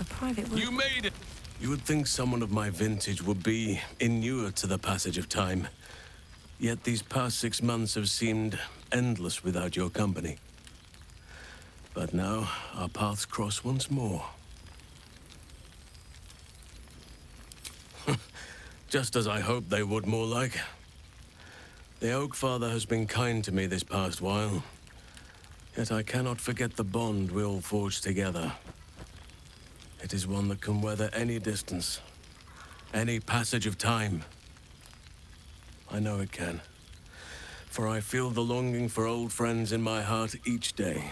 private work. You made it! You would think someone of my vintage would be inured to the passage of time. Yet these past 6 months have seemed endless without your company. But now, our paths cross once more. Just as I hoped they would, more like. The Oak Father has been kind to me this past while. Yet I cannot forget the bond we all forged together. It is one that can weather any distance, any passage of time. I know it can, for I feel the longing for old friends in my heart each day.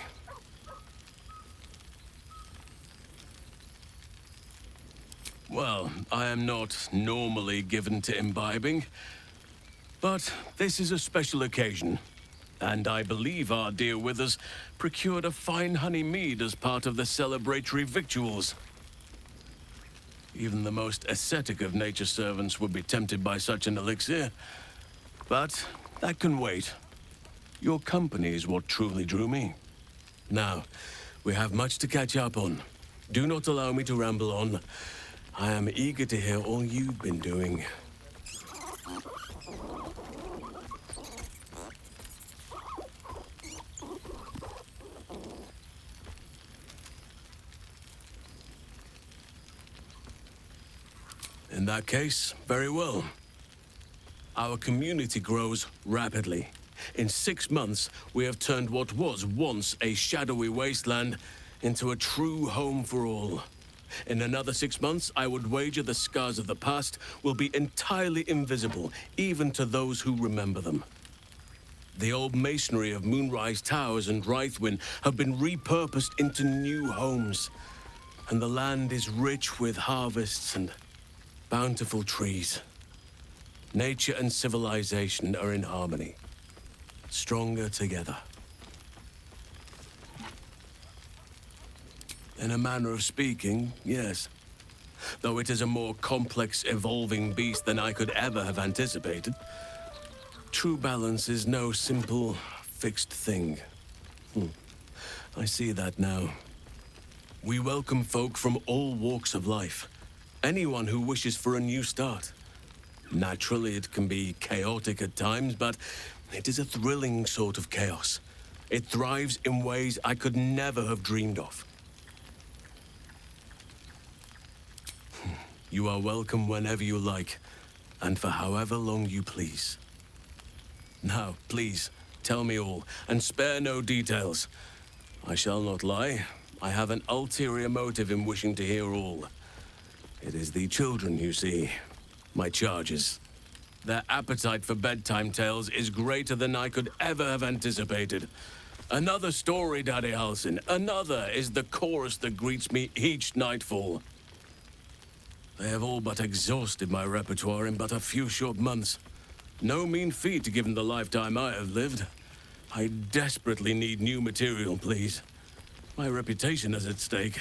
Well, I am not normally given to imbibing, but this is a special occasion, and I believe our dear Withers procured a fine honey mead as part of the celebratory victuals. Even the most ascetic of nature servants would be tempted by such an elixir, but that can wait. Your company is what truly drew me. Now, we have much to catch up on. Do not allow me to ramble on. I am eager to hear all you've been doing. In that case, very well. Our community grows rapidly. In 6 months, we have turned what was once a shadowy wasteland into a true home for all. In another 6 months, I would wager the scars of the past will be entirely invisible, even to those who remember them. The old masonry of Moonrise Towers and Rythwin have been repurposed into new homes, and the land is rich with harvests and bountiful trees. Nature and civilization are in harmony, stronger together. In a manner of speaking, yes. Though it is a more complex, evolving beast than I could ever have anticipated. True balance is no simple, fixed thing. I see that now. We welcome folk from all walks of life. Anyone who wishes for a new start. Naturally, it can be chaotic at times, but it is a thrilling sort of chaos. It thrives in ways I could never have dreamed of. You are welcome whenever you like, and for however long you please. Now, please, tell me all, and spare no details. I shall not lie. I have an ulterior motive in wishing to hear all. It is the children, you see. My charges. Their appetite for bedtime tales is greater than I could ever have anticipated. Another story, Daddy Halsin. Another is the chorus that greets me each nightfall. They have all but exhausted my repertoire in but a few short months. No mean feat given the lifetime I have lived. I desperately need new material, please. My reputation is at stake.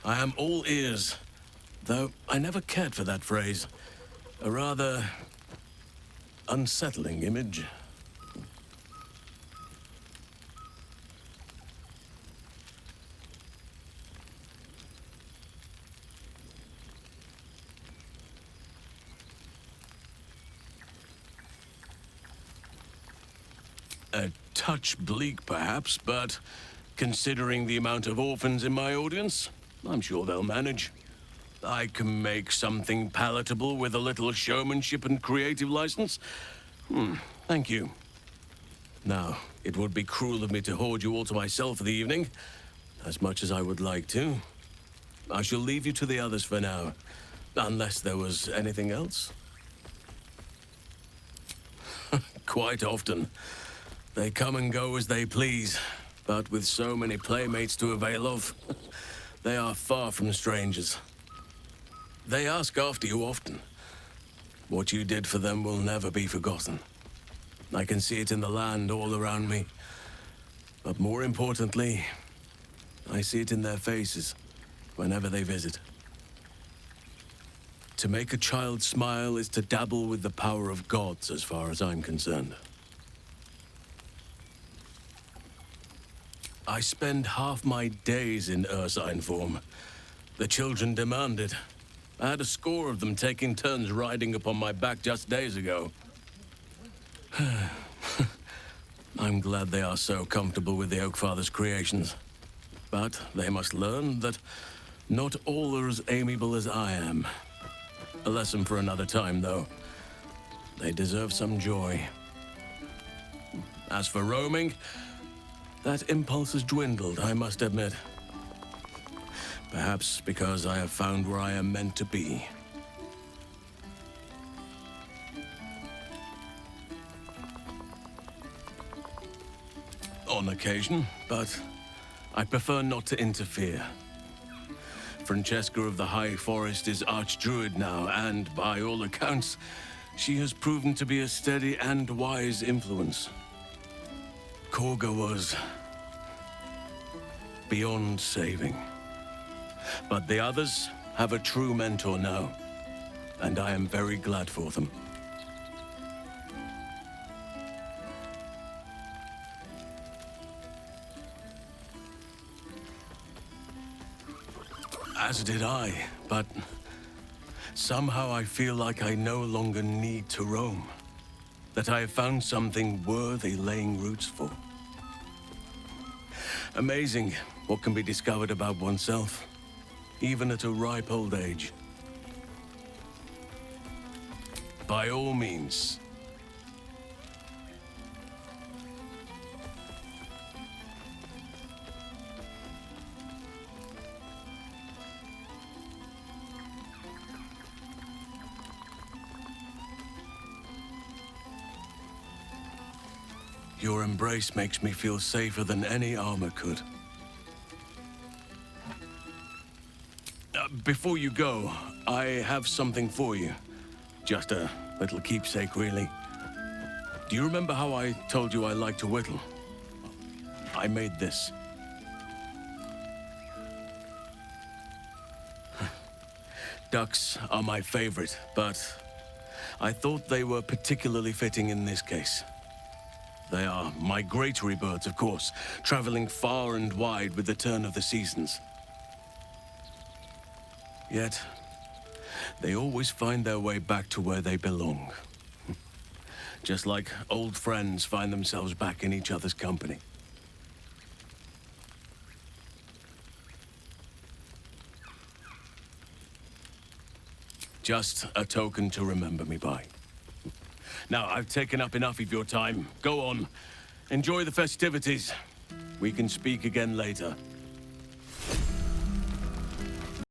I am all ears, though I never cared for that phrase. A rather unsettling image. A touch bleak, perhaps, but considering the amount of orphans in my audience, I'm sure they'll manage. I can make something palatable with a little showmanship and creative license. Thank you. Now, it would be cruel of me to hoard you all to myself for the evening, as much as I would like to. I shall leave you to the others for now, unless there was anything else. Quite often. They come and go as they please, but with so many playmates to avail of, they are far from strangers. They ask after you often. What you did for them will never be forgotten. I can see it in the land all around me. But more importantly, I see it in their faces whenever they visit. To make a child smile is to dabble with the power of gods, as far as I'm concerned. I spend half my days in ursine form. The children demand it. I had a score of them taking turns riding upon my back just days ago. I'm glad they are so comfortable with the Oakfather's creations. But they must learn that not all are as amiable as I am. A lesson for another time, though. They deserve some joy. As for roaming, that impulse has dwindled, I must admit. Perhaps because I have found where I am meant to be. On occasion, but I prefer not to interfere. Francesca of the High Forest is Archdruid now, and by all accounts, she has proven to be a steady and wise influence. Korga was beyond saving. But the others have a true mentor now, and I am very glad for them. As did I, but somehow I feel like I no longer need to roam. That I have found something worthy laying roots for. Amazing what can be discovered about oneself, even at a ripe old age. By all means. Your embrace makes me feel safer than any armor could. Before you go, I have something for you. Just a little keepsake, really. Do you remember how I told you I like to whittle? I made this. Ducks are my favorite, but I thought they were particularly fitting in this case. They are migratory birds, of course, traveling far and wide with the turn of the seasons. Yet, they always find their way back to where they belong. Just like old friends find themselves back in each other's company. Just a token to remember me by. Now, I've taken up enough of your time. Go on. Enjoy the festivities. We can speak again later.